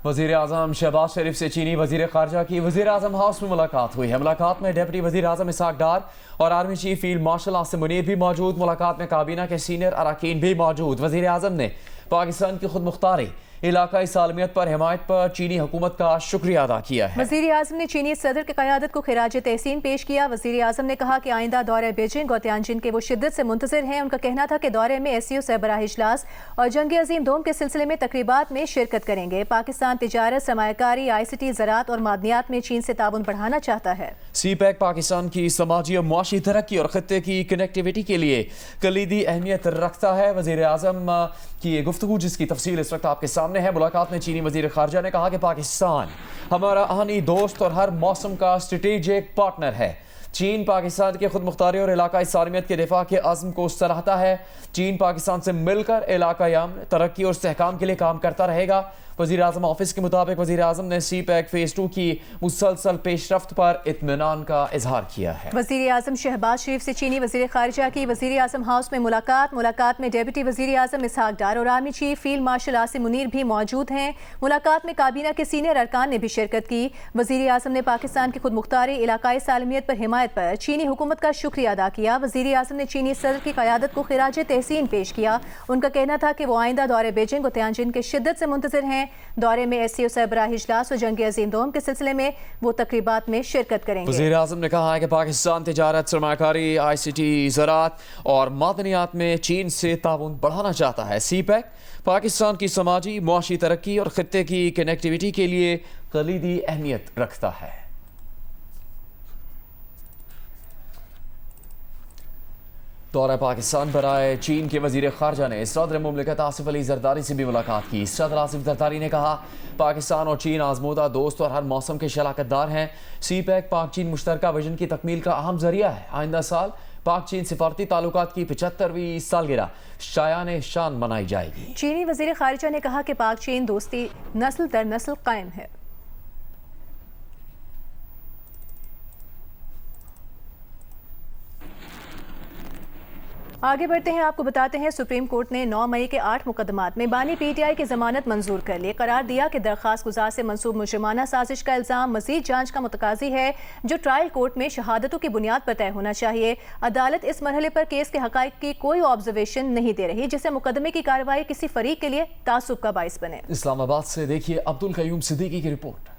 वज़ीर आज़म शहबाज शरीफ से चीनी वज़ीर ख़ारजा की वज़ीर आज़म हाउस में मुलाकात हुई है। मुलाकात में डिप्टी वज़ीर आज़म इसहाक डार और army chief field marshal Asim Munir भी मौजूद। मुलाकात में काबीना के सीनियर अरकान भी मौजूद। वज़ीर आज़म ने पाकिस्तान की खुद मुख्तारी, इलाकाई सालमियत पर हिमायत पर चीनी हुकूमत का शुक्रिया अदा किया है। वज़ीर आज़म ने चीनी सदर की क़यादत को खिराज तहसीन पेश किया। वज़ीर आज़म ने कहा कि आइंदा दौरे बीजिंग और तियानजिन के वो शिद्दत से मुंतज़िर हैं। उनका कहना था कि दौरे में SCO सरबराह इजलास और जंग अजीम दोम के सिलसिले में तकरीबात में शिरकत करेंगे। पाकिस्तान तिजारत, सरमायाकारी, ICT, ज़राअत और मादनियात में चीन से ताउन बढ़ाना चाहता है। CPEC पाकिस्तान की समाजी और मुआशी तरक्की और खत्ते की कनेक्टिविटी के लिए कलीदी अहमियत रखता है। वज़ीर आज़म की ये गुफ्तगू जिसकी तफसील इस वक्त आपके सामने है। मुलाकात में चीनी वज़ीर ख़ारजा ने कहा कि पाकिस्तान हमारा आहनी दोस्त और हर मौसम का स्ट्रेटेजिक पार्टनर है। चीन पाकिस्तान की खुद मुख्तारी और इलाकाई सालमियत के दिफा के अज़्म को सराहता है। चीन पाकिस्तान से मिलकर इलाकाई अमन, तरक्की और इस्तेहकाम के लिए काम करता रहेगा। वज़ीर आज़म ऑफिस के मुताबिक वज़ीर आज़म ने CPEC फ़ेज़ 2 की मुसलसल पेशरफ्त पर इत्मीनान का इजहार किया है। वज़ीर आज़म शहबाज शरीफ से चीनी वज़ीर ख़ारजा की वज़ीर आज़म हाउस में मुलाकात में डिप्टी वज़ीर आज़म इसहाक डार और army chief field marshal Asim Munir भी मौजूद हैं। मुलाकात में काबीना के सीनियर अरकान ने भी शिरकत की। वज़ीर आज़म ने पाकिस्तान की खुद मुख्तारी, इलाकाई सालमियत पर हिमायत पर चीनी हुकूमत का शुक्रिया अदा किया। वज़ीर आज़म ने चीनी सदर की क़यादत को खिराज तहसीन पेश किया। उनका कहना था कि वो आइंदा दौरे बीजिंग और तियानजिन के शिद्दत से मुंतज़िर हैं। दौरे में SCO सरबराह इजलास और जंग अजीम दोम के सिलसिले में वो तकरीबात में शिरकत करेंगे। वज़ीर आज़म ने कहा है कि पाकिस्तान तिजारत, सरमायाकारी, ICT, ज़राअत और मादनियात में चीन से ताउन बढ़ाना चाहता है। CPEC पाकिस्तान की समाजी मुआशी तरक्की और खत्ते की कनेक्टिविटी के लिए कलीदी अहमियत रखता है। दौरा पाकिस्तान पर आए चीन के वज़ीर ख़ारजा ने सदर मुमलिकत आसिफ अली ज़रदारी से भी मुलाकात की। सदर आसिफ ज़रदारी ने कहा पाकिस्तान और चीन आज़मूदा दोस्त और हर मौसम के शराकतदार हैं। CPEC पाक चीन मुश्तरका विजन की तकमील का अहम ज़रिया है। आइंदा साल पाक चीन सिफारती ताल्लुकात की 75वीं सालगिरह शायान शान मनाई जाएगी। चीनी वज़ीर ख़ारजा ने कहा कि पाक चीन दोस्ती नस्ल दर नस्ल कायम है। आगे बढ़ते हैं, आपको बताते हैं सुप्रीम कोर्ट ने 9 मई के 8 मुकदमात में बानी PTI की जमानत मंजूर कर ली। करार दिया कि दरख्वास्त गुजार से मंसूब मुजरिमाना साजिश का इल्ज़ाम मजीद जांच का मुतकाज़ी है जो ट्रायल कोर्ट में शहादतों की बुनियाद पर तय होना चाहिए। अदालत इस मरहले पर केस के हक़ाइक़ की कोई ऑब्जर्वेशन नहीं दे रही जिससे मुकदमे की कार्रवाई किसी फरीक के लिए तासुब का बाइस बने। इस्लामाबाद से देखिए अब्दुल कयूम सिद्दीकी की report.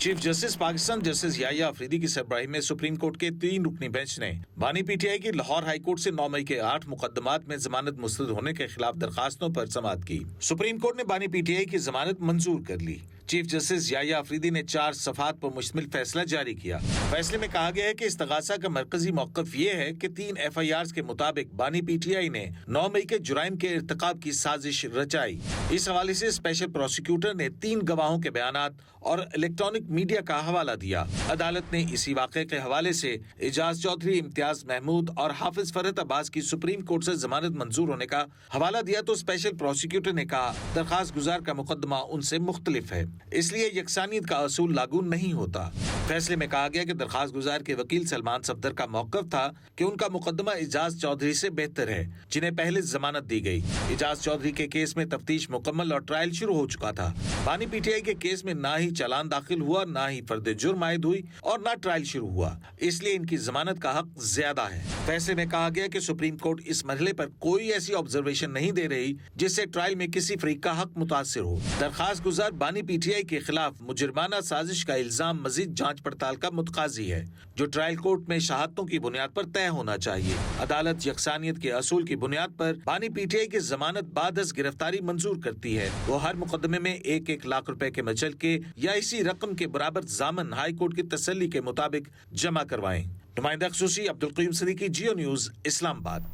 Chief justice Pakistan justice Yahya Afridi की सरबराही में सुप्रीम कोर्ट के 3 रुकनी बेंच ने बानी PTI की लाहौर हाई कोर्ट से 9 मई के 8 मुकदमात में जमानत मुस्तरद होने के खिलाफ दरखास्तों पर समाअत की। सुप्रीम कोर्ट ने बानी PTI की जमानत मंजूर कर ली। चीफ जस्टिस याहिया अफरीदी ने 4 सफ़ात पर मुश्तमिल फैसला जारी किया। फैसले में कहा गया है कि इस्तगासा का मरकजी मौक़िफ़ ये है कि 3 FIRs के मुताबिक बानी PTI ने 9 मई के जुराइम के इर्तिकाब की साजिश रचाई। इस हवाले से स्पेशल प्रोसिक्यूटर ने 3 गवाहों के बयानात और इलेक्ट्रॉनिक मीडिया का हवाला दिया। अदालत ने इसी वाक़े के हवाले से एजाज चौधरी, इम्तियाज महमूद और हाफिज फरहत अब्बास की सुप्रीम कोर्ट से जमानत मंजूर होने का हवाला दिया तो स्पेशल प्रोसिक्यूटर ने कहा दरखास्त गुजार का मुकदमा उनसे मुख्तलिफ है, इसलिए यकसानियत का असूल लागू नहीं होता। फैसले में कहा गया कि दरखास्त गुजार के वकील सलमान सफदर का मौक़िफ़ था कि उनका मुकदमा एजाज चौधरी से बेहतर है जिन्हें पहले जमानत दी गई। एजाज चौधरी के केस में तफ्तीश मुकम्मल और ट्रायल शुरू हो चुका था। बानी PTI के केस में ना ही चालान दाखिल हुआ, ना ही फर्द जुर्म आयद हुई और ना ट्रायल शुरू हुआ, इसलिए इनकी जमानत का हक ज्यादा है। फैसले में कहा गया कि सुप्रीम कोर्ट इस मरहले पर कोई ऐसी ऑब्जर्वेशन नहीं दे रही जिससे ट्रायल में किसी फरीक का हक मुतासिर हो। दरखास्त गुजार बानी PTI के खिलाफ मुजरिमाना साजिश का इल्जाम मजीद जांच पड़ताल का मुतकाजी है जो ट्रायल कोर्ट में शहादतों की बुनियाद पर तय होना चाहिए। अदालत यकसानियत के असूल की बुनियाद पर बानी PTI की जमानत बादस गिरफ्तारी मंजूर करती है। वो हर मुकदमे में 1-1 लाख रुपए के मचल के या इसी रकम के बराबर जामन हाई कोर्ट की तसल्ली के मुताबिक जमा करवाएं। नुमाइंदा खसूसी अब्दुल कयूम सिद्दीकी, जियो न्यूज़, इस्लामाबाद।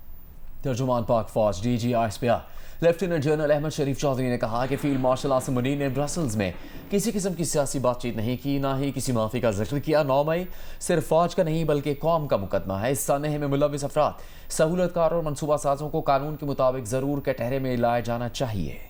तर्जुमान पाक फौज DG ISPR lieutenant general Ahmed Sharif Chaudhry ने कहा कि फील्ड मार्शल आसिम मुनीर ने ब्रसल्स में किसी किस्म की सियासी बातचीत नहीं की, ना ही किसी माफी का जिक्र किया। 9 मई सिर्फ फौज का नहीं बल्कि कौम का मुकदमा है। इस सानहे में मुलविस अफराद, सहूलतकार और मनसूबा साजों को कानून के मुताबिक जरूर कटहरे में लाया जाना चाहिए।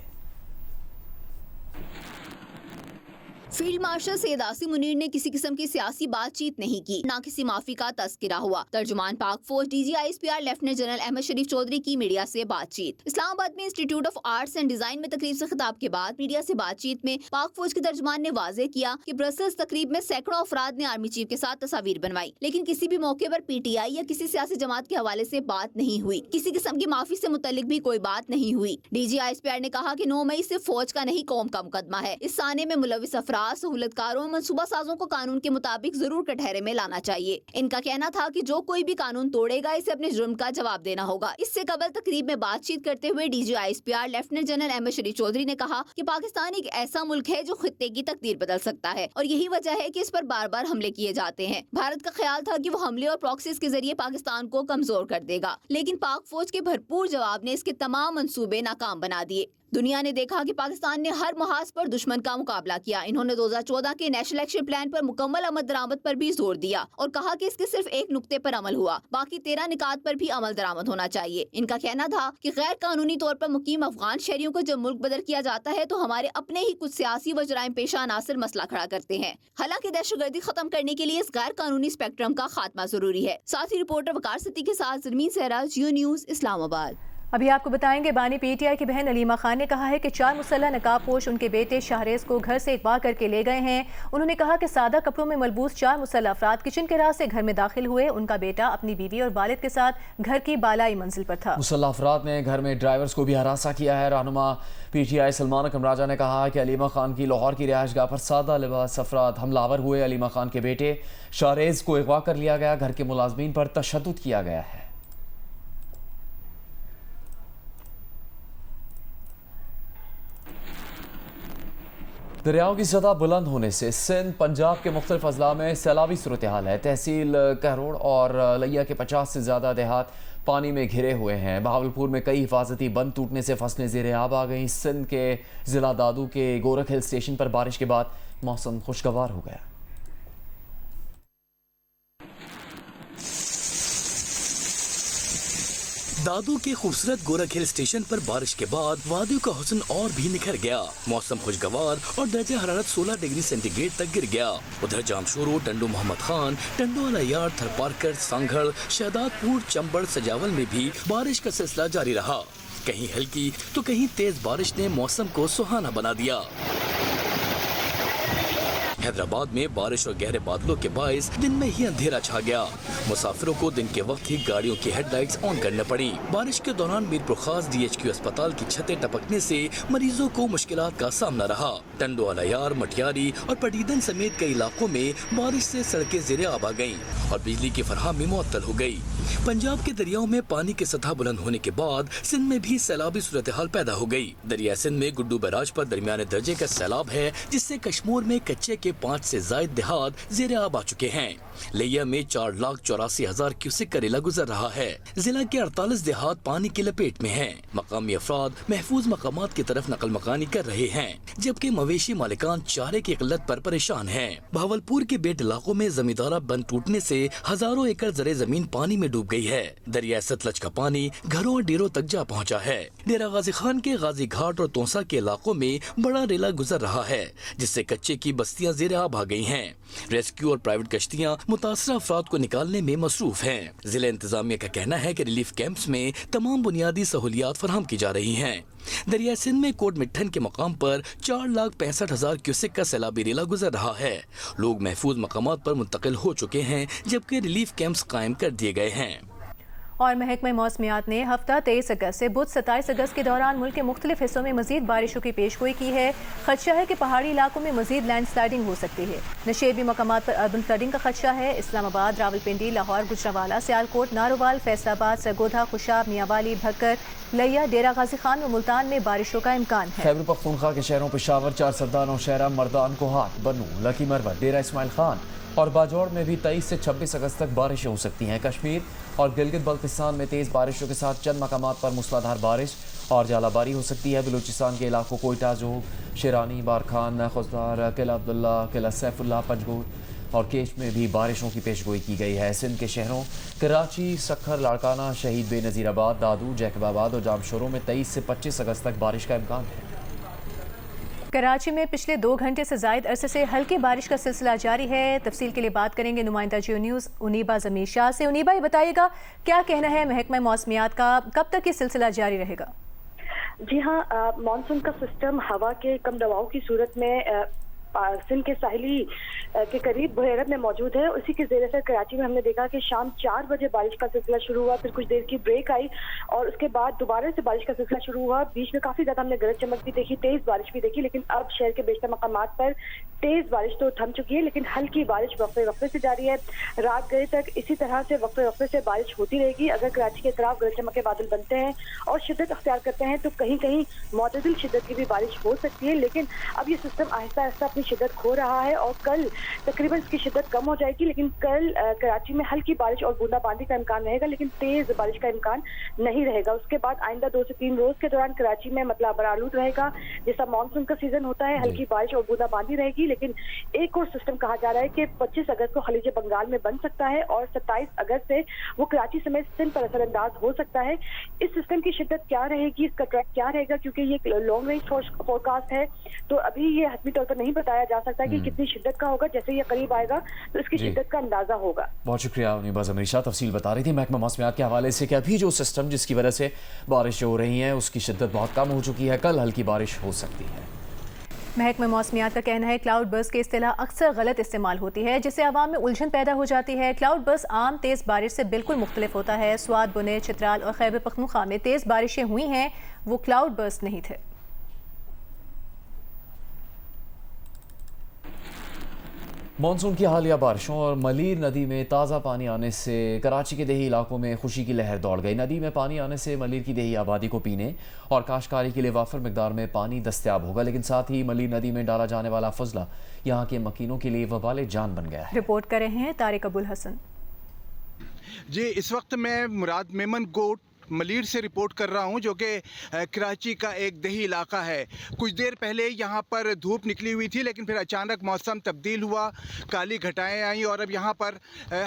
फील्ड मार्शल सैयद आसिम मुनीर ने किसी किस्म की सियासी बातचीत नहीं की, न किसी माफी का तस्करा हुआ। तर्जुमान पाक फौज DGISPR lieutenant general Ahmed Sharif Chaudhary की मीडिया से बातचीत। इस्लामाबाद में institute of arts and design में तकरीब से खिताब के बाद मीडिया से बातचीत में पाक फौज के तर्जुमान ने वाजे किया कि ब्रसल्स तकरीब में सैकड़ों अफराद ने आर्मी चीफ के साथ तस्वीर बनवाई, लेकिन किसी भी मौके पर PTI या किसी सियासी जमात के हवाले से बात नहीं हुई। किसी किस्म की माफी से मुतल्लिक भी कोई बात नहीं हुई। DGISPR ने कहा कि 9 मई सिर्फ फौज का नहीं कौम का मुकदमा है। इस साने में मुलविस अफराद, सहूलतकारों, मनसूबा साजों को कानून के मुताबिक जरूर कटहरे में लाना चाहिए। इनका कहना था कि जो कोई भी कानून तोड़ेगा इसे अपने जुर्म का जवाब देना होगा। इससे कबल तकरीब में बातचीत करते हुए DGISPR lieutenant general Ahmed Sharif Chaudhry ने कहा कि पाकिस्तान एक ऐसा मुल्क है जो खित्ते की तकदीर बदल सकता है और यही वजह है कि इस पर बार बार हमले किए जाते हैं। भारत का ख्याल था कि वो हमले और प्रॉक्सीज के जरिए पाकिस्तान को कमजोर कर देगा, लेकिन पाक फौज के भरपूर जवाब ने इसके तमाम मंसूबे नाकाम बना दिए। दुनिया ने देखा कि पाकिस्तान ने हर मुहाज पर दुश्मन का मुकाबला किया। इन्होंने 2014 के नेशनल एक्शन प्लान पर मुकम्मल अमल दरामद पर भी जोर दिया और कहा कि इसके सिर्फ एक नुक्ते पर अमल हुआ, बाकी 13 निकात पर भी अमल दरामद होना चाहिए। इनका कहना था कि गैर कानूनी तौर पर मुकीम अफगान शहरियों को जब मुल्क बदर किया जाता है तो हमारे अपने ही कुछ सियासी व जराइम पेशा अनासर मसला खड़ा करते हैं। हालांकि दहशतगर्दी खत्म करने के लिए इस गैर कानूनी स्पेक्ट्रम का खात्मा जरूरी है। साथ ही रिपोर्टर वकार सिद्दीकी के साथ जरमीन सहरा, जियो न्यूज, इस्लामाबाद। अभी आपको बताएंगे बानी PTI की बहन अलीमा खान ने कहा है कि 4 मुसल्लह नकाबपोश उनके बेटे शाहरेज को घर से अगवा करके ले गए हैं। उन्होंने कहा कि सादा कपड़ों में मलबूस 4 मुसल्लह अफराद किचन के राह से घर में दाखिल हुए। उनका बेटा अपनी बीवी और वालिद के साथ घर की बालाई मंजिल पर था। मुसल्लह अफराद ने घर में ड्राइवर्स को भी हरासा किया है। रहनुमा PTI सलमान कमराजा ने कहा कि अलीमा खान की लाहौर की रिहाइशगाह पर सादा लिबास अफराद हमलावर हुए। अलीमा खान के बेटे शाहरेज को अगवा कर लिया गया। घर के मुलाजमीन पर तशद्दुद किया गया है। दरियाओं की सतह बुलंद होने से सिंध पंजाब के मुख्तलिफ अजला में सैलाबी सूरत हाल है। तहसील कहरोड़ और लिया के 50 से ज़्यादा देहात पानी में घिरे हुए हैं। बहावलपुर में कई हिफाजती बंद टूटने से फसलें ज़ेर आब आ गईं। सिंध के ज़िला दादू के गोरख हिल स्टेशन पर बारिश के बाद मौसम खुशगवार हो गया। दादू के खूबसूरत गोरख हिल स्टेशन पर बारिश के बाद वादियों का हुस्न और भी निखर गया। मौसम खुशगवार और दर्जा हरारत 16 डिग्री सेंटीग्रेड तक गिर गया। उधर जामशोरो, टंडो मोहम्मद खान, टंडो अलायार, थरपारकर, सांगड़, शहदादपुर, चंबड़, सजावल में भी बारिश का सिलसिला जारी रहा। कहीं हल्की तो कहीं तेज बारिश ने मौसम को सुहाना बना दिया। हैदराबाद में बारिश और गहरे बादलों के बायस दिन में ही अंधेरा छा गया। मुसाफिरों को दिन के वक्त ही गाड़ियों की हेडलाइट्स ऑन करनी पड़ी। बारिश के दौरान मीरपुर खास DHQ अस्पताल की छतें टपकने से मरीजों को मुश्किलात का सामना रहा। टंडो अलायार, मटियारी और पटीदन समेत कई इलाकों में बारिश से सड़कें ज़ेरे आब आ गईं और बिजली की फरहमी मुअत्तल हो गई। पंजाब के दरियाओं में पानी की सतह बुलंद होने के बाद सिंध में भी सैलाबी सूरत हाल पैदा हो गई। दरिया सिंध में गुड्डू बैराज पर दरमियाने दर्जे का सैलाब है, जिससे कश्मीर में कच्चे के 5 से ज्यादा देहात ज़ेरे आब आ चुके हैं। लिया में 4,84,000 क्यूसेक का रेला गुजर रहा है। जिला के 48 देहात पानी की लपेट में हैं। मकामी अफराद महफूज मकामात की तरफ नकल मकानी कर रहे हैं, जबकि मवेशी मालिकान चारे की किल्लत पर परेशान हैं। भावलपुर के बेट इलाकों में जमींदारा बंद टूटने से हजारों एकड़ जरे जमीन पानी में डूब गई है। दरिया सतलज का पानी घरों और डेरों तक जा पहुंचा है। डेरा गाजी खान के गाजी घाट और तोसा के इलाकों में बड़ा रेला गुजर रहा है, जिससे कच्चे की बस्तियां ज़ेरे आब आ गई हैं। रेस्क्यू और प्राइवेट कश्तियां मुतासरा अफराद को निकालने में मसरूफ हैं। जिला इंतजामिया का कहना है कि रिलीफ कैंप्स में तमाम बुनियादी सहूलियात फराहम की जा रही हैं। दरिया सिंध में कोट मिट्ठन के मकाम पर 4,65,000 क्यूसेक का सैलाबी रेला गुजर रहा है। लोग महफूज मकामात पर मुंतकिल हो चुके हैं, जबकि रिलीफ कैंप्स कायम कर दिए गए हैं। और महकमा मौसमियात ने हफ्ता 23 अगस्त से बुध 27 अगस्त के दौरान मुल्क के मुख्तलिफ हिस्सों में मजीद बारिशों की पेशगोई की है। खदशा है कि पहाड़ी इलाकों में मजीद लैंड स्लाइडिंग हो सकती है। नशेबी मकामात पर अर्बन फ्लडिंग का खदशा है। इस्लामाबाद, रावलपिंडी, लाहौर, गुजरावाला, सियालकोट, नारोवाल, फैसलाबाद, सरगोधा, खुशाब, मियांवाली, भक्कर, लिया, डेरा गाजी खान व मुल्तान में बारिशों का इम्कान है। खैबर पख्तूनख्वा के शहरों पेशावर, चार सरदा, नौशहरा, मर्दान, कोहाट, बनू, लकी मरवत, डेरा इस्माइल खान और बाजौड़ में भी 23 से 26 अगस्त तक बारिशें हो सकती हैं। कश्मीर और गिलगित बल्तिस्तान में तेज़ बारिशों के साथ चंद मकामात पर मूसलाधार बारिश और जालाबारी हो सकती है। बलूचिस्तान के इलाकों कोयटा, जोग, शेरानी, बारखान, खुजदार, किला अब्दुल्ला, किला सैफुल्ला, पंजगुट और केश में भी बारिशों की पेशगोई की गई है। सिंध के शहरों कराची, सक्खर, लाड़काना, शहीद बेनज़ीराबाद, दादू, जैकबाबाद और जामशोरों में 23 से 25 अगस्त तक बारिश का इम्कान है। कराची में पिछले 2 घंटे से ज़ायद अरसे से हल्की बारिश का सिलसिला जारी है। तफसील के लिए बात करेंगे नुमाइंदा जियो न्यूज़ उनीबा ज़मीर शाह से। उनीबा, ये बताइएगा क्या कहना है महकमा मौसमियात का, कब तक ये सिलसिला जारी रहेगा? जी हाँ, मानसून का सिस्टम हवा के कम दबाव की सूरत में सिंध के साहिली के करीब बुहेरत में मौजूद है। उसी के ज़ेर असर कराची में हमने देखा कि शाम 4 बजे बारिश का सिलसिला शुरू हुआ, फिर कुछ देर की ब्रेक आई और उसके बाद दोबारा से बारिश का सिलसिला शुरू हुआ। बीच में काफ़ी ज़्यादा हमने गरज चमक भी देखी, तेज़ बारिश भी देखी, लेकिन अब शहर के बेशतर मकामात पर तेज़ बारिश तो थम चुकी है, लेकिन हल्की बारिश वक्फे वक्फे से जारी है। रात गए तक इसी तरह से वक्फे वक्फे से बारिश होती रहेगी। अगर कराची के तरफ गरज चमक के बादल बनते हैं और शिद्दत अख्तियार करते हैं तो कहीं कहीं मुतदिल शिद्दत की भी बारिश हो सकती है, लेकिन अब ये सिस्टम आहिस्ता आहिस्ता अपनी शिद्दत खो रहा है और कल तकरीबन इसकी शिद्दत कम हो जाएगी। लेकिन कल कराची में हल्की बारिश और बूंदाबांदी का इम्कान रहेगा, लेकिन तेज बारिश का इम्कान नहीं रहेगा। उसके बाद आइंदा 2 से 3 रोज के दौरान कराची में मतला बरालूद रहेगा, जैसा मानसून का सीजन होता है। हल्की बारिश और बूंदाबांदी रहेगी, लेकिन एक और सिस्टम कहा जा रहा है कि 25 अगस्त को खलीज बंगाल में बन सकता है और 27 अगस्त से वो कराची समेत सिंध पर असरअंदाज हो सकता है। इस सिस्टम की शिद्दत क्या रहेगी, इसका ट्रैक क्या रहेगा, क्योंकि ये लॉन्ग रेंज फोरकास्ट है तो अभी ये हतमी तौर पर नहीं बताया जा सकता कि कितनी शिद्दत का होगा। जैसे ये करीब आएगा तो इसकी शिद्दत का अंदाजा होगा। बहुत शुक्रिया उनीबा ज़मीर शाह, तफसील बता रही थी महकमा मौसमियात के हवाले से कि अभी जो सिस्टम जिसकी वजह से बारिश हो रही है उसकी शिद्दत बहुत कम हो चुकी है, कल हल्की बारिश हो सकती है। महकमा मौसमियात का कहना है क्लाउड बर्स्ट की इस्तिलाह अक्सर गलत इस्तेमाल होती है, जिससे आवाम में उलझन पैदा हो जाती है। क्लाउड बर्स्ट आम तेज़ बारिश से बिल्कुल मुख्तलिफ होता है। स्वाद, बुने, चित्राल और खैबर पख्तूनख्वा में तेज़ बारिशें हुई हैं, वो क्लाउड बर्स्ट नहीं थे। मानसून की हालिया बारिशों और मलीर नदी में ताज़ा पानी आने से कराची के देही इलाकों में खुशी की लहर दौड़ गई। नदी में पानी आने से मलीर की देही आबादी को पीने और काश्तकारी के लिए वाफर मिकदार में पानी दस्तयाब होगा, लेकिन साथ ही मलीर नदी में डाला जाने वाला फजला यहाँ के मकीनों के लिए वबाले जान बन गया है। रिपोर्ट कर रहे हैं तारिक अबुल हसन। जी, इस वक्त मैं मुराद मेमन गोट मलीर से रिपोर्ट कर रहा हूं, जो कि कराची का एक दही इलाका है। कुछ देर पहले यहां पर धूप निकली हुई थी, लेकिन फिर अचानक मौसम तब्दील हुआ, काली घटाएं आई और अब यहां पर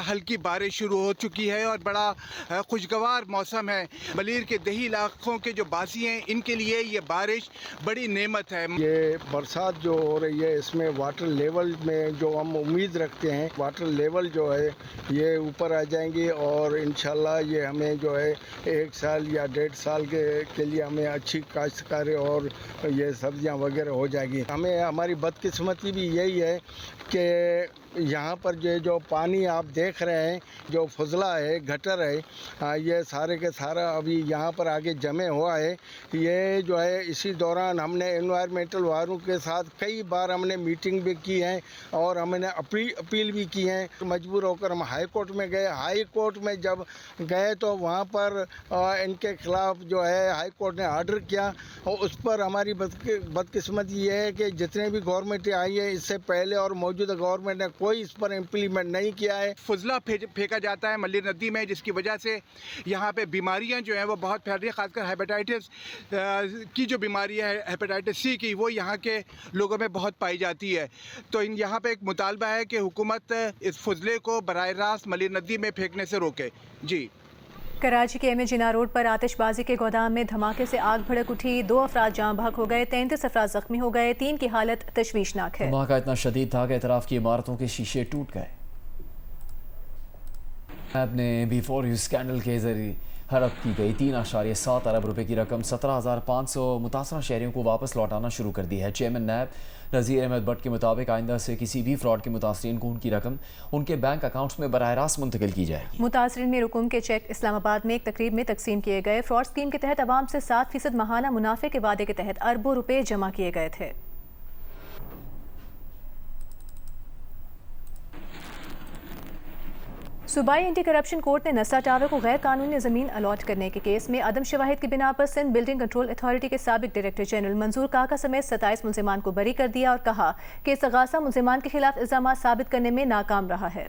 हल्की बारिश शुरू हो चुकी है और बड़ा खुशगवार मौसम है। मलीर के दही इलाकों के जो बासी हैं इनके लिए ये बारिश बड़ी नेमत है। ये बरसात जो हो रही है इसमें वाटर लेवल में जो हम उम्मीद रखते हैं, वाटर लेवल जो है ये ऊपर आ जाएंगे और इंशाल्लाह ये हमें जो है 1 साल या 1.5 साल के लिए हमें अच्छी काश्तकारी और ये सब्जियां वगैरह हो जाएगी। हमें हमारी बदकिस्मती भी यही है कि यहाँ पर जो पानी आप देख रहे हैं, जो फजला है, गटर है, ये सारे के सारा अभी यहाँ पर आगे जमे हुआ है। ये जो है इसी दौरान हमने एनवायरमेंटल वालों के साथ कई बार हमने मीटिंग भी की है और हमने अपील भी की है। मजबूर होकर हम हाई कोर्ट में गए। हाई कोर्ट में जब गए तो वहाँ पर इनके खिलाफ जो है हाई कोर्ट ने आर्डर किया और उस पर हमारी बदकिस्मती ये है कि जितने भी गवर्नमेंटें आई है इससे पहले और मौजूदा गवर्नमेंट ने कोई इस पर इम्प्लीमेंट नहीं किया है। फजला फेंका जाता है मलीर नदी में, जिसकी वजह से यहाँ पे बीमारियाँ जो हैं वो बहुत फैल रही है। खासकर हेपेटाइटिस की जो बीमारी है, हेपेटाइटिस सी की, वो यहाँ के लोगों में बहुत पाई जाती है। तो यहाँ पे एक मुतालबा है कि हुकूमत इस फजले को बराह रास्त मलीर नदी में फेंकने से रोके। जी, कराची के एम ए जिना रोड पर आतिशबाजी के गोदाम में धमाके से आग भड़क उठी, 2 अफराद जान भाग हो गए, 33 अफराद जख्मी हो गए, 3 की हालत तशवीशनाक है। धमाका इतना शदीद था कि इतराफ की इमारतों के शीशे टूट गए। आपने बिफोर यू स्कैंडल के जरिए हड़प की गई 3.7 अरब रुपए की रकम 17,500 मुतासरा शहरियों को वापस लौटाना शुरू कर दी है। चेयरमैन नैब नज़ीर अहमद भट्ट के मुताबिक आइंदा से किसी भी फ्रॉड के मुतासरीन को उनकी रकम उनके बैंक अकाउंट्स में बराह रास्त मुंतकिल की जाएगी। मुतासरीन में रुकुम के चेक इस्लामाबाद में एक तकरीब में तकसीम किए गए। फ्रॉड स्कीम के तहत आवाम से 7% माहाना मुनाफे के वादे के तहत अरबों रुपए जमा किए गए थे। सूबाई एंटी करप्शन कोर्ट ने नस्ला टावर को गैर कानूनी ज़मीन अलॉट करने के केस में अदम शवाहिद की बिना पर सिंध बिल्डिंग कंट्रोल अथॉरिटी के साबिक डायरेक्टर जनरल मंजूर काका समेत 27 मुल्जिमान को बरी कर दिया और कहा कि इस्तगासा मुल्जिमान के खिलाफ इल्जाम साबित करने में नाकाम रहा है।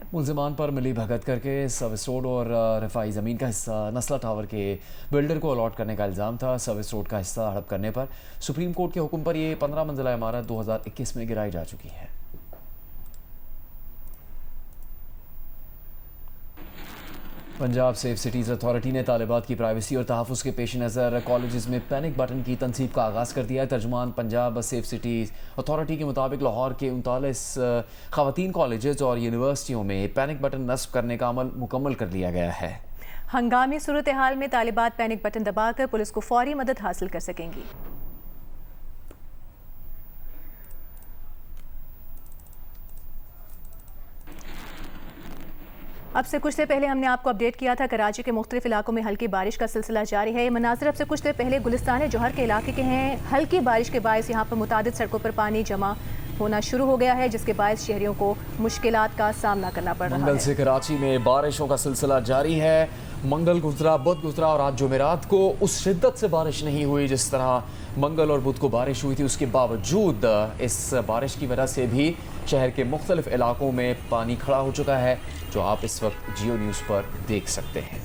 पंजाब सेफ सिटीज़ अथॉरिटी ने तालिबात की प्राइवेसी और तहफ़्फ़ुज़ के पेश नज़र कॉलेजेस में पैनिक बटन की तनसीब का आगाज़ कर दिया है। तर्जुमान पंजाब सेफ सिटीज़ अथॉरिटी के मुताबिक लाहौर के 39 ख़वातीन कॉलेजेस और यूनिवर्सिटियों में पैनिक बटन नस्ब करने का अमल मुकम्मल कर लिया गया है। हंगामी सूरत हाल में तालिबात पैनिक बटन दबाकर पुलिस को फौरी मदद हासिल कर सकेंगी। अब से कुछ देर पहले हमने आपको अपडेट किया था कराची के मुख्तलिफ इलाकों में हल्की बारिश का सिलसिला जारी है। ये मनाज़िर अब से कुछ देर पहले गुलिस्तान जौहर के इलाके के हैं। हल्की बारिश के बायस यहाँ पर मुतादिद सड़कों पर पानी जमा होना शुरू हो गया है, जिसके बायस शहरियों को मुश्किलात का सामना करना पड़ रहा है। मंगल से कराची में बारिशों का सिलसिला जारी है। मंगल गुजरा, बुध गुजरा और आज जुमेरात को उस शिद्दत से बारिश नहीं हुई जिस तरह मंगल और बुध को बारिश हुई थी। उसके बावजूद इस बारिश की वजह से भी शहर के मुख्तलिफ इलाकों में पानी खड़ा हो चुका है, जो आप इस वक्त जियो न्यूज़ पर देख सकते हैं।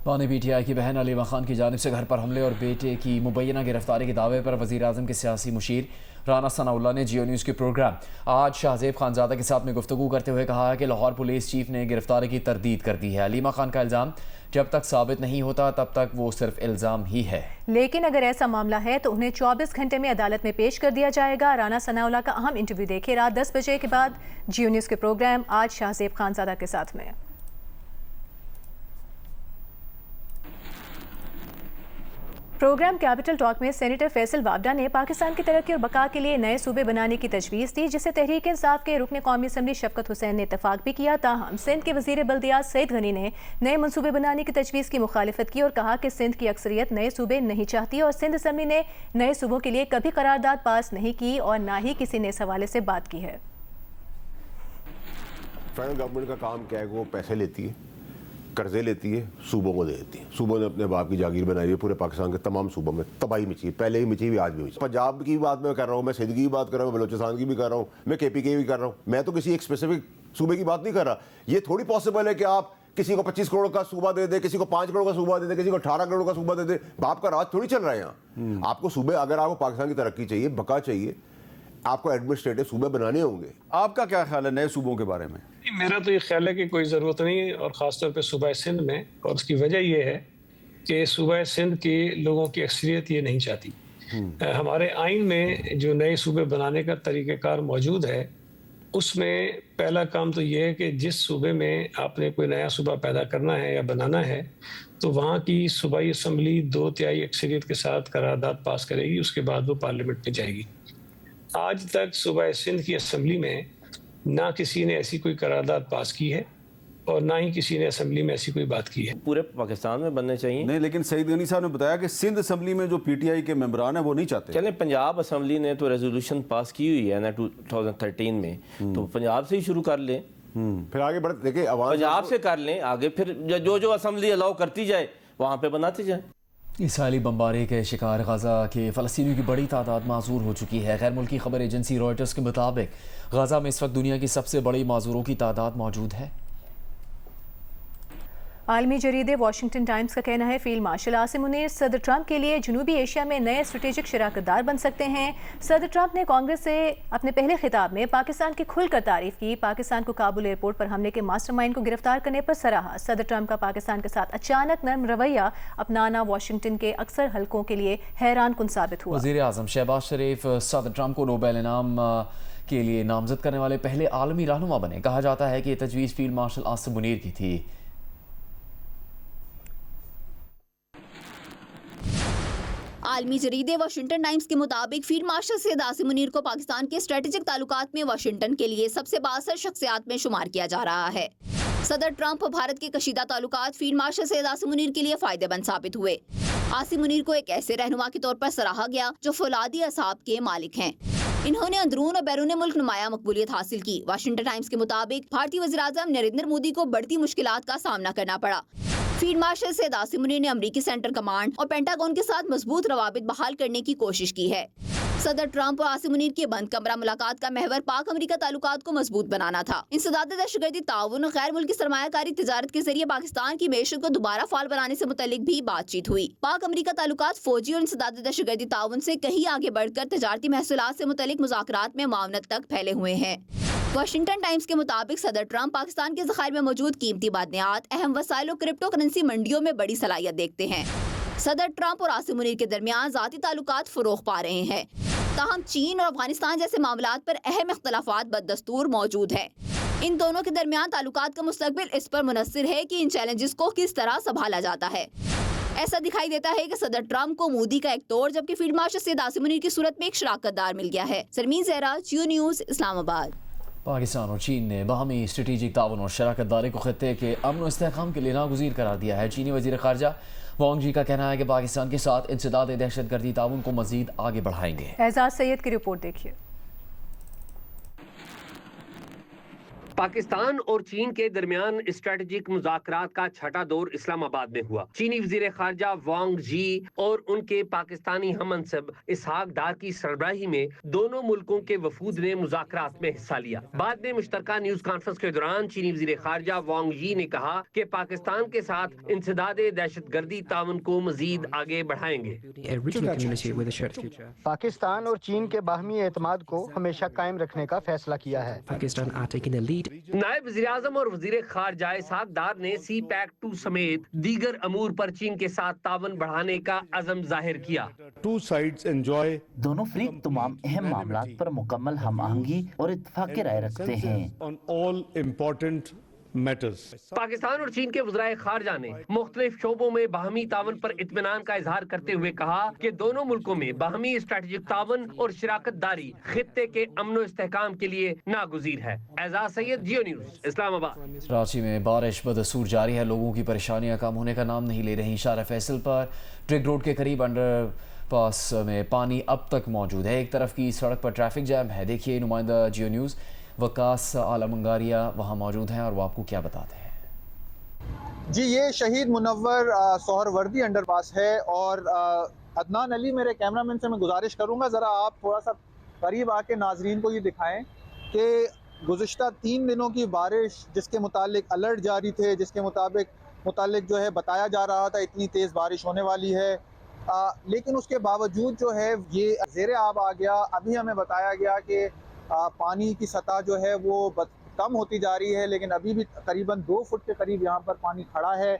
बानी पीटीआई की बहन अलीमा खान की जानिब से घर पर हमले और बेटे की मुबैना गिरफ्तारी के दावे पर वज़ीर आज़म के सियासी मुशीर राना सनाउल्लाह ने जियो न्यूज़ के प्रोग्राम आज शाहजेब खानज़ादा के साथ में गुफ्तगू करते हुए कहा है कि लाहौर पुलिस चीफ ने गिरफ्तारी की तरदीद कर दी है। अलीमा खान का इल्ज़ाम जब तक साबित नहीं होता तब तक वो सिर्फ इल्ज़ाम ही है, लेकिन अगर ऐसा मामला है तो उन्हें 24 घंटे में अदालत में पेश कर दिया जाएगा। राना सनाउल्लाह का अहम इंटरव्यू देखिए रात 10 बजे के बाद जियो न्यूज़ के प्रोग्राम आज शाहजेब खानज़ादा के साथ में। प्रोग्राम कैपिटल टॉक में सेनेटर फैसल वावडा ने पाकिस्तान की तरक्की और बका के लिए नए सूबे बनाने की तजवीज़ दी, जिसे तहरीक इंसाफ के रुकन कौमी असम्बली शफकत हुसैन ने इत्तफाक भी किया। ताहम सिंध के वज़ीर बल्दियात सईद गनी ने नए मनसूबे बनाने की तजवीज़ की मुखालिफत की और कहा कि सिंध की अक्सरियत नए सूबे नहीं चाहती और सिंध असम्बली ने नए सूबों के लिए कभी करारदाद पास नहीं की और ना ही किसी ने इस हवाले से बात की है। फेडरल गवर्नमेंट का काम क्या है, वो पैसे लेती है, कर्जे लेती है, सूबों को दे देती है। सूबों ने अपने बाप की जागीर बनाई है। पूरे पाकिस्तान के तमाम सूबों में तबाही मची है, पहले ही मची हुई, आज भी मची। पंजाब की बात मैं कर रहा हूँ, मैं सिंध की बात कर रहा हूँ, बलोचिस्तान की भी कर रहा हूँ, मैं केपी की भी कर रहा हूँ। मैं तो किसी एक स्पेसिफिक सूबे की बात नहीं कर रहा। ये थोड़ी पॉसिबल है कि आप किसी को 25 करोड़ का सूबा दे दे, किसी को 5 करोड़ का सूबा दे दे, किसी को 18 करोड़ का सूबा दे दे। बाप का राज थोड़ी चल रहा है यहाँ। आपको सूबे, अगर आपको पाकिस्तान की तरक्की चाहिए, बका चाहिए, आपको एडमिनिस्ट्रेटिव सूबे बनाने होंगे। आपका क्या ख्याल है नए सूबों के बारे में? मेरा तो ये ख्याल है कि कोई ज़रूरत नहीं, और ख़ासतौर पे सूबा सिंध में, और उसकी वजह ये है कि सूबा सिंध के लोगों की अक्सरियत ये नहीं चाहती। हमारे आइन में जो नए सूबे बनाने का तरीक़ाकार मौजूद है, उसमें पहला काम तो ये है कि जिस सूबे में आपने कोई नया सूबा पैदा करना है या बनाना है, तो वहाँ की सूबाई असम्बली 2/3 अक्सरियत के साथ करारदाद पास करेगी, उसके बाद वो पार्लियामेंट में जाएगी। आज तक सूबा सिंध की असम्बली में ना किसी ने ऐसी कोई करारदाद पास की है और ना ही किसी ने असम्बली में ऐसी कोई बात की है। पूरे पाकिस्तान में बनने चाहिए। नहीं, लेकिन सईद गनी साहब ने बताया कि सिंध असम्बली में जो पीटीआई के मेंबरान हैं वो नहीं चाहते। चलें, पंजाब असम्बली ने तो रेजोल्यूशन पास की हुई है ना 2013 में, तो पंजाब से ही शुरू कर लें, फिर आगे बढ़ देखिए, पंजाब से कर लें, आगे फिर जो असम्बली अलाउ करती जाए वहाँ पे बनाते जाए। इसराइली बमबारी के शिकार गजा के फ़लस्तीनियों की बड़ी तादाद माजूर हो चुकी है। गैर मुल्की खबर एजेंसी रॉयटर्स के मुताबिक गजा में इस वक्त दुनिया की सबसे बड़ी माजूरों की तादाद मौजूद है। आलमी जरीदे वाशिंगटन टाइम्स का कहना है फील्ड मार्शल आसिम मुनीर सदर ट्रंप के लिए जनूबी एशिया में नए स्ट्रेटेजिक शराकतदार बन सकते हैं। सदर ट्रंप ने कांग्रेस से अपने पहले खिताब में पाकिस्तान की खुलकर तारीफ की। पाकिस्तान को काबुल एयरपोर्ट पर हमले के मास्टरमाइंड को गिरफ्तार करने पर सराहा। सदर ट्रंप का पाकिस्तान के साथ अचानक नरम रवैया अपनाना वाशिंगटन के अक्सर हलकों के लिए हैरान कुन साबित हुआ। वज़ीर आज़म शहबाज शरीफ सदर ट्रंप को नोबेल इनाम के लिए नामजद करने वाले पहले आलमी रहनुमा बने। कहा जाता है कि ये तजवीज़ फील्ड मार्शल आसिम मुनीर की थी। आलमी जरीदे वाशिंगटन टाइम्स के मुताबिक फील्ड मार्शल सैयद आसिम मुनीर को पाकिस्तान के स्ट्रेटेजिक ताल्लुकात में वाशिंगटन के लिए सबसे बाअसर शख्सियात में शुमार किया जा रहा है। सदर ट्रंप और भारत के कशीदा ताल्लुकात फील्ड मार्शल सैयद आसिम मुनीर के लिए फायदेमंद साबित हुए। आसिम मुनीर को एक ऐसे रहनुमा के तौर पर सराहा गया जो फौलादी असाब के मालिक हैं। इन्होंने अंदरून और बैरून मुल्क नुमाया मकबूलियत हासिल की। वाशिंगटन टाइम्स के मुताबिक भारतीय वज़ीर-ए-आज़म नरेंद्र मोदी को बढ़ती मुश्किलात का सामना करना पड़ा। फील्ड मार्शल सैयद आसिम मुनीर ने अमरीकी सेंट्रल कमांड और पेंटागन के साथ मजबूत रवाबित बहाल करने की कोशिश की है। सदर ट्रंप और आसिम मुनीर की बंद कमरा मुलाकात का महवर पाक अमरीका ताल्लुकात को मजबूत बनाना था। इंसदाद दहशतगर्दी ताउन और गैर मुल्की सरमायाकारी तिजारत के जरिए पाकिस्तान की मेशत को दोबारा फाल बनाने से मुतल्लिक भी बातचीत हुई। पाक अमरीका ताल्लुकात फौजी और इंसदाद दहशतगर्दी ताउन से कहीं आगे बढ़कर तजारती महसूलात से मुतल्लिक मुज़ाकरात में मावनत तक फैले हुए हैं। वॉशिंगटन टाइम्स के मुताबिक सदर ट्रंप पाकिस्तान के ज़खायर में मौजूद कीमती मादनियात, अहम वसाइल और क्रिप्टो करेंसी मंडियों में बड़ी सलाहियत देखते हैं। सदर ट्रंप और आसिम मुनीर के दरमियान ज़ाती ताल्लुकात फ़रोग़ पा रहे हैं। ताहम चीन और अफगानिस्तान जैसे मामलात पर अहम इख्तलाफात बदस्तूर मौजूद है। इन दोनों के दरमियान ताल्लुकात का मुस्तकबिल इस पर मुनहसर है कि इन चैलेंजेस को किस तरह संभाला जाता है। ऐसा दिखाई देता है कि सदर ट्रंप को मोदी का एक तोड़, जबकि फील्ड मार्शल सैयद आसिम मुनीर की सूरत में एक शराकतदार मिल गया है। सरमीन ज़हरा, जियो न्यूज़, इस्लामाबाद। पाकिस्तान और चीन ने बाहमी स्ट्रेटेजिक ताउन और शराकत दारी को खत्ते के अमन और इस्तेहकाम के लिए नागुज़ीर करार दिया है। चीनी वज़ीर ख़ारजा वांग जी का कहना है कि पाकिस्तान के साथ इंसदाद दहशतगर्दी ताउन को मज़ीद आगे बढ़ाएंगे। एजाज सैयद की रिपोर्ट देखिए। पाकिस्तान और चीन के दरमियान स्ट्रेटेजिक मुज़ाकरात का छठा दौर इस्लामाबाद में हुआ। चीनी वज़ीर ख़ारजा वांग जी और उनके पाकिस्तानी हममनसब इसहाक डार की सरबराही में दोनों मुल्कों के वफूद ने मुज़ाकरात में हिस्सा लिया। बाद में मुश्तरका न्यूज़ कॉन्फ्रेंस के दौरान चीनी वज़ीर ख़ारजा वांग जी ने कहा कि पाकिस्तान के साथ इंसदाद दहशतगर्दी ताउन को मज़ीद आगे बढ़ाएंगे। पाकिस्तान और चीन के बाहमी एतमाद को हमेशा कायम रखने का फैसला किया है। नायब वज़ीर-ए-आज़म और वज़ीर ख़ारजा इसहाक डार ने CPEC-2 समेत दीगर अमूर पर चीन के साथ तावन बढ़ाने का अज़म जाहिर किया। दोनों फरीक तमाम अहम मामलात पर मुकम्मल हम आहंगी और इत्तेफाक राय रखते हैं। पाकिस्तान और चीन के वज़राए ख़ारजा ने मुख्तलिफ शोबों में बाहमी तावन पर इत्मीनान का इजहार करते हुए कहा कि दोनों मुल्कों में बाहमी स्ट्रेटेजिक तावन और शराकत दारी खित्ते के अमन और इस्तेहकाम के लिए नागुज़ीर है। एजाज सैयद, जियो न्यूज़, इस्लामाबाद। कराची में बारिश बदस्तूर जारी है। लोगों की परेशानियां कम होने का नाम नहीं ले रही। शारा फैसल पर ट्रिक रोड के करीब अंडर पास में पानी अब तक मौजूद है। एक तरफ की सड़क पर ट्रैफिक जैम है। देखिए नुमाइंदा जियो न्यूज़ वकास आलमंगारिया वहाँ मौजूद हैं और वो आपको क्या बताते हैं। जी, ये शहीद मुनव्वर सोहरवर्दी अंडरपास है और अदनान अली मेरे कैमरामैन से मैं गुजारिश करूँगा ज़रा आप थोड़ा सा करीब आके नाजरीन को ये दिखाएं कि गुज़िश्ता 3 दिनों की बारिश जिसके मुतालिक अलर्ट जारी थे, जिसके मुतालिक जो है बताया जा रहा था इतनी तेज़ बारिश होने वाली है, लेकिन उसके बावजूद जो है ये ज़ेरे आब आ गया। अभी हमें बताया गया कि पानी की सतह जो है वो कम होती जा रही है, लेकिन अभी भी करीबन 2 फुट के करीब यहाँ पर पानी खड़ा है।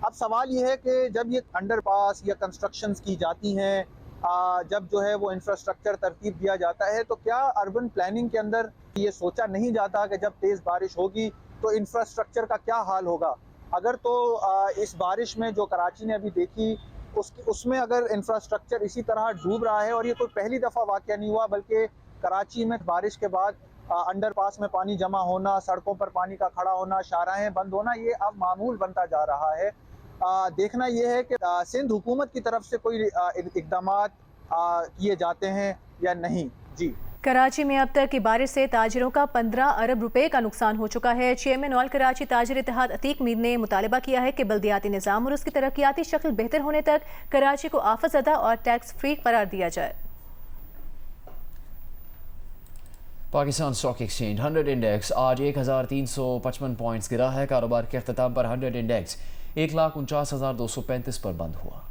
अब सवाल ये है कि जब ये अंडरपास या कंस्ट्रक्शंस की जाती हैं, जब जो है वो इंफ्रास्ट्रक्चर तरतीब दिया जाता है, तो क्या अर्बन प्लानिंग के अंदर ये सोचा नहीं जाता कि जब तेज़ बारिश होगी तो इंफ्रास्ट्रक्चर का क्या हाल होगा। अगर तो इस बारिश में जो कराची ने अभी देखी उसमें अगर इंफ्रास्ट्रक्चर इसी तरह डूब रहा है, और ये कोई पहली दफ़ा वाक़या नहीं हुआ, बल्कि कराची में बारिश के बाद अंडरपास में पानी जमा होना, सड़कों पर पानी का खड़ा होना, शाहराहें बंद होना, ये अब मामूल बनता जा रहा है। देखना ये है कि सिंध हुकूमत की तरफ से कोई इक़दामात किए जाते हैं या नहीं। जी, कराची में अब तक की बारिश से ताजिरों का 15 अरब रुपए का नुकसान हो चुका है। चेयरमैन ऑल कराची ताजिर इत्तेहाद अतीक मीर ने मुतालबा किया है कि बल्दियाती निज़ाम और उसकी तरक्याती शक्ल बेहतर होने तक कराची को आफत ज़दा और टैक्स फ्री करार दिया जाए। पाकिस्तान स्टॉक एक्सचेंज 100 इंडेक्स आज 1355 पॉइंट्स गिरा है। कारोबार के अख्ताम पर 100 इंडेक्स 1,49,235 पर बंद हुआ।